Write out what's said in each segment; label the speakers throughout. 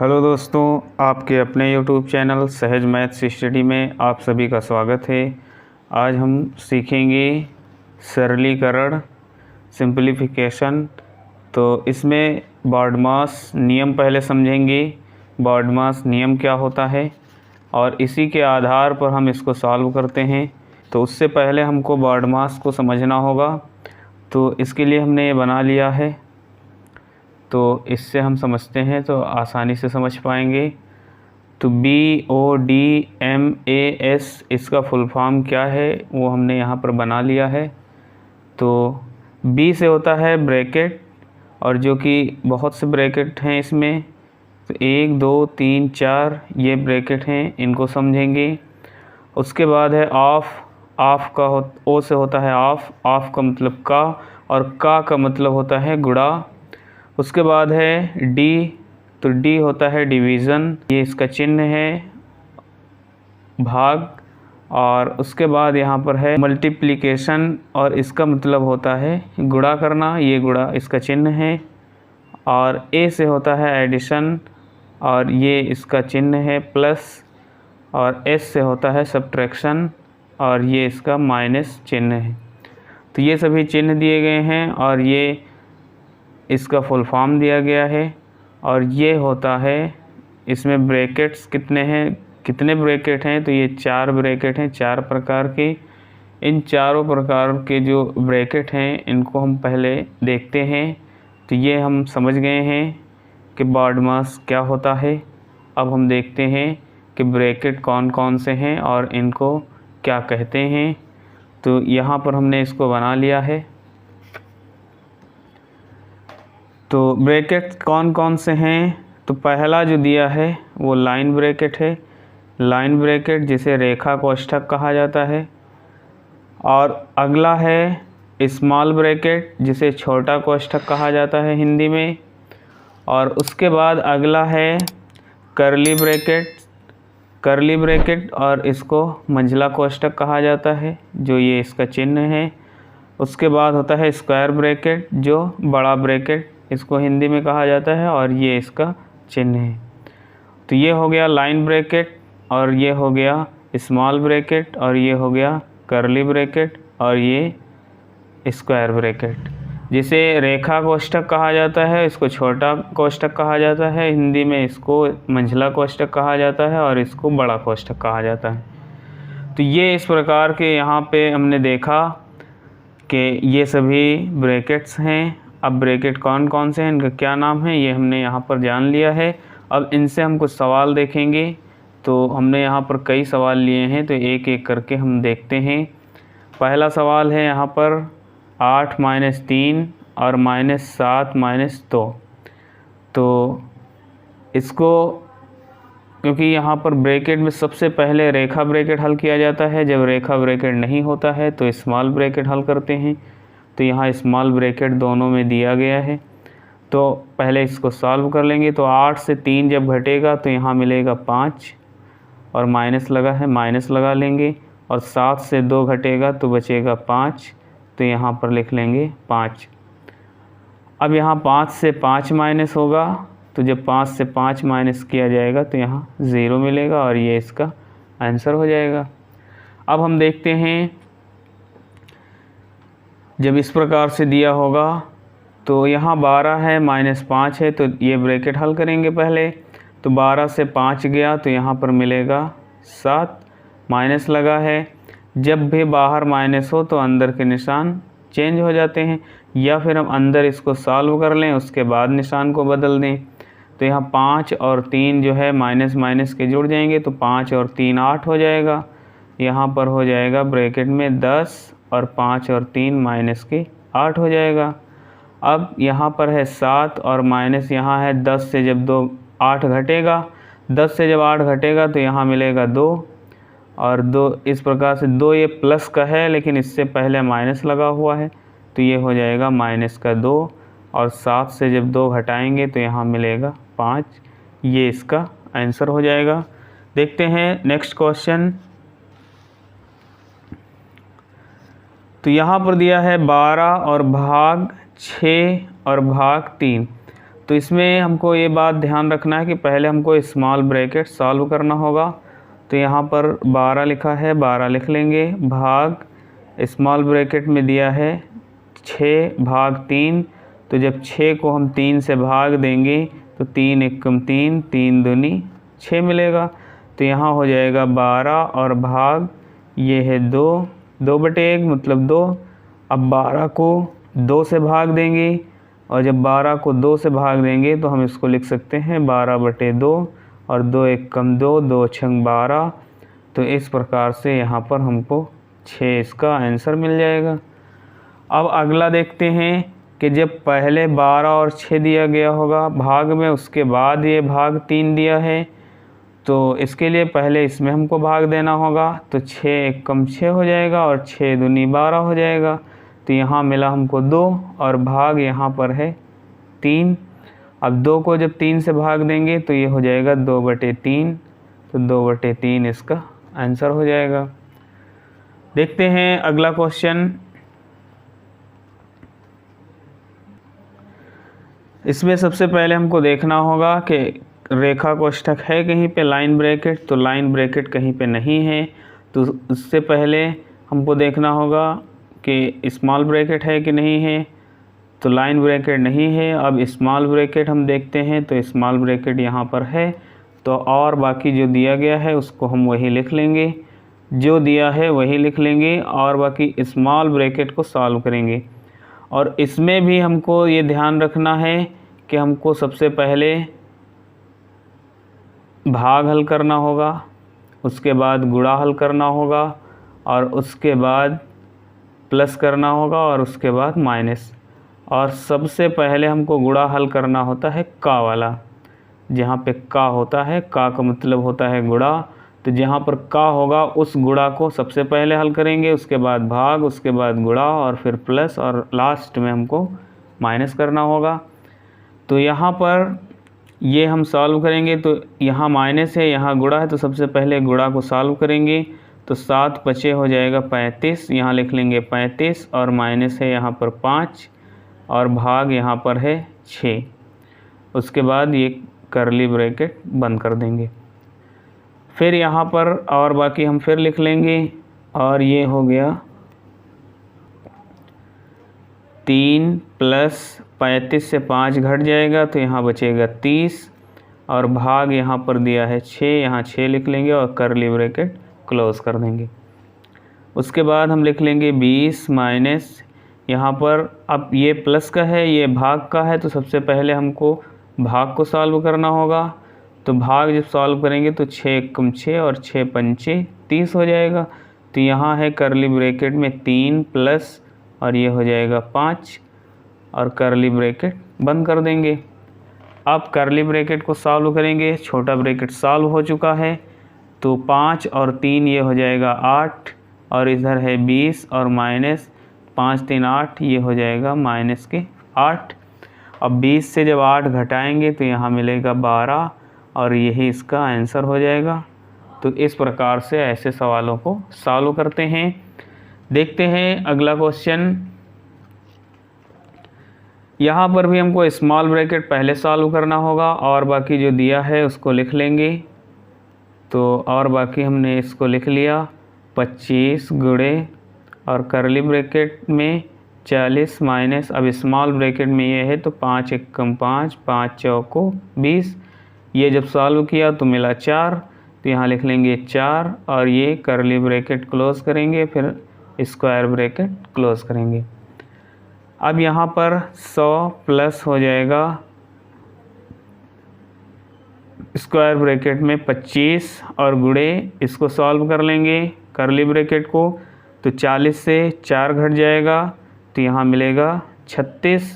Speaker 1: Hello दोस्तों, आपके अपने यूट्यूब चैनल सहज मैथ्स स्टडी में आप सभी का स्वागत है। आज हम सीखेंगे सरलीकरण, सिंपलीफिकेशन। तो इसमें बॉडमास नियम पहले समझेंगे, बॉडमास नियम क्या होता है और इसी के आधार पर हम इसको सॉल्व करते हैं। तो उससे पहले हमको बॉडमास को समझना होगा, तो इसके लिए हमने ये बना लिया है। तो इससे हम समझते हैं तो आसानी से समझ पाएंगे। तो BODMAS इसका फुल फॉर्म क्या है वो हमने यहाँ पर बना लिया है। तो B से होता है ब्रैकेट, और जो कि बहुत से ब्रैकेट हैं इसमें। तो 1 2 3 4 ये ब्रैकेट हैं, इनको समझेंगे। उसके बाद है ऑफ का O से होता है ऑफ का मतलब का, और का मतलब होता है गुणा। उसके बाद है डी, तो डी होता है डिवीज़न, ये इसका चिन्ह है भाग। और उसके बाद यहाँ पर है मल्टीप्लिकेशन, और इसका मतलब होता है गुणा करना, ये गुणा इसका चिन्ह है। और ए से होता है एडिशन, और ये इसका चिन्ह है प्लस। और एस से होता है सब्ट्रैक्शन, और ये इसका माइनस चिन्ह है। तो ये सभी चिन्ह दिए गए हैं और ये इसका फुल फॉर्म दिया गया है। और ये होता है, इसमें ब्रैकेट्स कितने हैं, कितने ब्रैकेट हैं, तो ये 4 ब्रैकेट हैं, 4 प्रकार के। इन चारों प्रकार के जो ब्रैकेट हैं इनको हम पहले देखते हैं। तो ये हम समझ गए हैं कि बॉडमास क्या होता है। अब हम देखते हैं कि ब्रैकेट कौन कौन से हैं और इनको क्या कहते हैं। तो यहाँ पर हमने इसको बना लिया है। तो ब्रैकेट कौन कौन से हैं, तो पहला जो दिया है वो लाइन ब्रैकेट है। लाइन ब्रैकेट जिसे रेखा कोष्ठक कहा जाता है। और अगला है स्मॉल ब्रैकेट, जिसे छोटा कोष्ठक कहा जाता है हिंदी में। और उसके बाद अगला है कर्ली ब्रैकेट। कर्ली ब्रैकेट और इसको मंझला कोष्ठक कहा जाता है, जो ये इसका चिन्ह है। उसके बाद होता है स्क्वायर ब्रैकेट, जो बड़ा ब्रैकेट इसको हिंदी में कहा जाता है, और ये इसका चिन्ह है। तो ये हो गया लाइन ब्रैकेट, और ये हो गया स्मॉल ब्रैकेट, और ये हो गया कर्ली ब्रैकेट, और ये स्क्वायर ब्रैकेट। जिसे रेखा कोष्ठक कहा जाता है, इसको छोटा कोष्ठक कहा जाता है हिंदी में, इसको मंझला कोष्ठक कहा जाता है, और इसको बड़ा कोष्ठक कहा जाता है। तो ये इस प्रकार के यहाँ पे हमने देखा कि ये सभी ब्रैकेट्स हैं। अब ब्रैकेट कौन कौन से हैं, इनका क्या नाम है, ये हमने यहाँ पर जान लिया है। अब इनसे हम कुछ सवाल देखेंगे। तो हमने यहाँ पर कई सवाल लिए हैं, तो एक एक करके हम देखते हैं। पहला सवाल है यहाँ पर 8 - 3 और -7 - 2। तो इसको, क्योंकि यहाँ पर ब्रैकेट में सबसे पहले रेखा ब्रैकेट हल किया जाता है, जब रेखा ब्रैकेट नहीं होता है तो स्मॉल ब्रैकेट हल करते हैं। तो यहाँ स्मॉल ब्रैकेट दोनों में दिया गया है। तो पहले इसको सॉल्व कर लेंगे। तो 8 से 3 जब घटेगा तो यहाँ मिलेगा 5, और माइनस लगा है, माइनस लगा लेंगे। और 7 से 2 घटेगा तो बचेगा 5, तो यहाँ पर लिख लेंगे 5। अब यहाँ 5 से 5 माइनस होगा, तो जब 5 से 5 माइनस किया जाएगा तो यहाँ 0 मिलेगा, और ये इसका आंसर हो जाएगा। अब हम देखते हैं, जब इस प्रकार से दिया होगा तो यहाँ 12 है -5 है, तो ये ब्रैकेट हल करेंगे पहले। तो 12 से 5 गया तो यहाँ पर मिलेगा 7, माइनस लगा है। जब भी बाहर माइनस हो तो अंदर के निशान चेंज हो जाते हैं, या फिर हम अंदर इसको सॉल्व कर लें, उसके बाद निशान को बदल दें। तो यहाँ 5 और 3 जो है माइनस माइनस के जुड़ जाएंगे, तो 5 और 3 8 हो जाएगा। यहाँ पर हो जाएगा ब्रैकेट में 10, और 5 और 3 माइनस के 8 हो जाएगा। अब यहाँ पर है 7 और माइनस यहाँ है 10 से जब 2 8 घटेगा, 10 से जब 8 घटेगा तो यहाँ मिलेगा 2, और 2 इस प्रकार से 2 ये प्लस का है, लेकिन इससे पहले माइनस लगा हुआ है, तो ये हो जाएगा माइनस का 2। और 7 से जब 2 घटाएंगे तो यहाँ मिलेगा 5, ये इसका आंसर हो जाएगा। देखते हैं नेक्स्ट क्वेश्चन। तो यहाँ पर दिया है 12 और भाग 6 और भाग 3। तो इसमें हमको ये बात ध्यान रखना है कि पहले हमको स्मॉल ब्रैकेट सॉल्व करना होगा। तो यहाँ पर 12 लिखा है, 12 लिख लेंगे, भाग स्मॉल ब्रैकेट में दिया है 6 भाग 3। तो जब 6 को हम 3 से भाग देंगे तो 3 एकम 3, 3 दूनी 6 मिलेगा। तो यहाँ हो जाएगा 12 और भाग ये है 2, 2/1 मतलब 2। अब 12 को 2 से भाग देंगे और जब 12 को 2 से भाग देंगे तो हम इसको लिख सकते हैं 12/2 और 2 एकम 2, 2 छंग 12। तो इस प्रकार से यहाँ पर हमको 6 इसका आंसर मिल जाएगा। अब अगला देखते हैं कि जब पहले 12 और 6 दिया गया होगा भाग में, उसके बाद ये भाग 3 दिया है, तो इसके लिए पहले इसमें हमको भाग देना होगा। तो 6 एकम 6 हो जाएगा और 6 दूनी 12 हो जाएगा। तो यहाँ मिला हमको 2 और भाग यहाँ पर है 3। अब 2 को जब 3 से भाग देंगे तो ये हो जाएगा 2/3। तो 2/3 इसका आंसर हो जाएगा। देखते हैं अगला क्वेश्चन। इसमें सबसे पहले हमको देखना होगा कि रेखा कोष्ठक है कहीं पे लाइन ब्रैकेट, तो लाइन ब्रैकेट कहीं पे नहीं है। तो उससे पहले हमको देखना होगा कि स्मॉल ब्रैकेट है कि नहीं है। तो लाइन ब्रैकेट नहीं है। अब स्मॉल ब्रैकेट हम देखते हैं, तो स्मॉल ब्रैकेट यहाँ पर है। तो और बाकी जो दिया गया है उसको हम वही लिख लेंगे, जो दिया है वही लिख लेंगे और बाकी स्मॉल ब्रैकेट को सॉल्व करेंगे। और इसमें भी हमको ये ध्यान रखना है कि हमको सबसे पहले भाग हल करना होगा, उसके बाद गुणा हल करना होगा और उसके बाद प्लस करना होगा और उसके बाद माइनस। और सबसे पहले हमको गुणा हल करना होता है का वाला, जहाँ पे का होता है, का का मतलब होता है गुणा। तो जहाँ पर का होगा उस गुणा को सबसे पहले हल करेंगे, उसके बाद भाग, उसके बाद गुणा और फिर प्लस और लास्ट में हमको माइनस करना होगा। तो यहाँ पर ये हम सॉल्व करेंगे। तो यहाँ माइनस है, यहाँ गुणा है, तो सबसे पहले गुणा को सॉल्व करेंगे। तो 7 5 हो जाएगा 35, यहाँ लिख लेंगे 35 और माइनस है यहाँ पर 5 और भाग यहाँ पर है 6। उसके बाद ये कर्ली ब्रैकेट बंद कर देंगे। फिर यहाँ पर और बाकी हम फिर लिख लेंगे और ये हो गया 3 प्लस 35 से 5 घट जाएगा तो यहाँ बचेगा 30 और भाग यहाँ पर दिया है 6, यहाँ 6 लिख लेंगे और कर्ली ब्रैकेट क्लोज कर देंगे। उसके बाद हम लिख लेंगे 20 माइनस, यहाँ पर अब ये प्लस का है, ये भाग का है, तो सबसे पहले हमको भाग को सॉल्व करना होगा। तो भाग जब सॉल्व करेंगे तो 6 एकम 6 और 6 पंचे 30 हो जाएगा। तो यहाँ है कर्ली ब्रैकेट में 3 प्लस और ये हो जाएगा 5 और कर्ली ब्रैकेट बंद कर देंगे। अब कर्ली ब्रैकेट को सॉल्व करेंगे, छोटा ब्रैकेट सॉल्व हो चुका है। तो 5 और 3 ये हो जाएगा 8 और इधर है 20 और माइनस 5 3 8, ये हो जाएगा माइनस के 8। अब 20 से जब 8 घटाएंगे तो यहाँ मिलेगा 12 और यही इसका आंसर हो जाएगा। तो इस प्रकार से ऐसे सवालों को सॉल्व करते हैं। देखते हैं अगला क्वेश्चन। यहाँ पर भी हमको स्मॉल ब्रैकेट पहले सॉल्व करना होगा और बाकी जो दिया है उसको लिख लेंगे। तो और बाकी हमने इसको लिख लिया 25 गुणे और कर्ली ब्रैकेट में 40 माइनस, अब स्मॉल ब्रैकेट में ये है तो 5 एकम 5, 5 चौको 20। ये जब सॉल्व किया तो मिला 4, तो यहाँ लिख लेंगे 4 और ये कर्ली ब्रैकेट क्लोज करेंगे, फिर स्क्वायर ब्रैकेट क्लोज करेंगे। अब यहाँ पर 100 प्लस हो जाएगा स्क्वायर ब्रैकेट में 25 और गुणे इसको सॉल्व कर लेंगे कर्ली ब्रैकेट को। तो 40 से 4 घट जाएगा तो यहाँ मिलेगा 36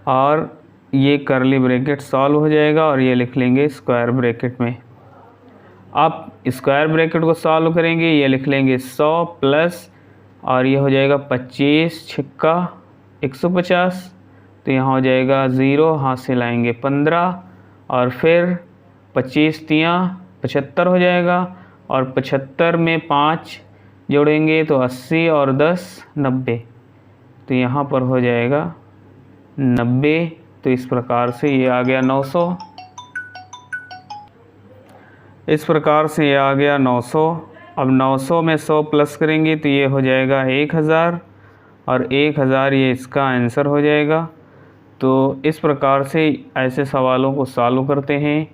Speaker 1: और ये कर्ली ब्रैकेट सॉल्व हो जाएगा और ये लिख लेंगे स्क्वायर ब्रैकेट में। अब स्क्वायर ब्रैकेट को सॉल्व करेंगे, ये लिख लेंगे 100 प्लस और ये हो जाएगा 25 छिक्का 150, तो यहाँ हो जाएगा 0, हाथ से लाएंगे 15 और फिर 25 तियाँ 75 हो जाएगा और 75 में 5 जोड़ेंगे तो 80 और 10 90, तो यहाँ पर हो जाएगा 90, तो इस प्रकार से ये आ गया 900। इस प्रकार से ये आ गया 900। अब 900 में 100 प्लस करेंगे तो ये हो जाएगा 1000, और 1000 ये इसका आंसर हो जाएगा। तो इस प्रकार से ऐसे सवालों को सॉल्व करते हैं।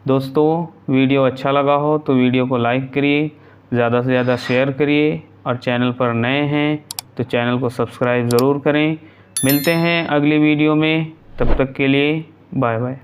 Speaker 1: दोस्तों, वीडियो अच्छा लगा हो तो वीडियो को लाइक करिए, ज़्यादा से ज़्यादा शेयर करिए, और चैनल पर नए हैं तो चैनल को सब्सक्राइब ज़रूर करें। मिलते हैं अगली वीडियो में, तब तक के लिए बाय बाय।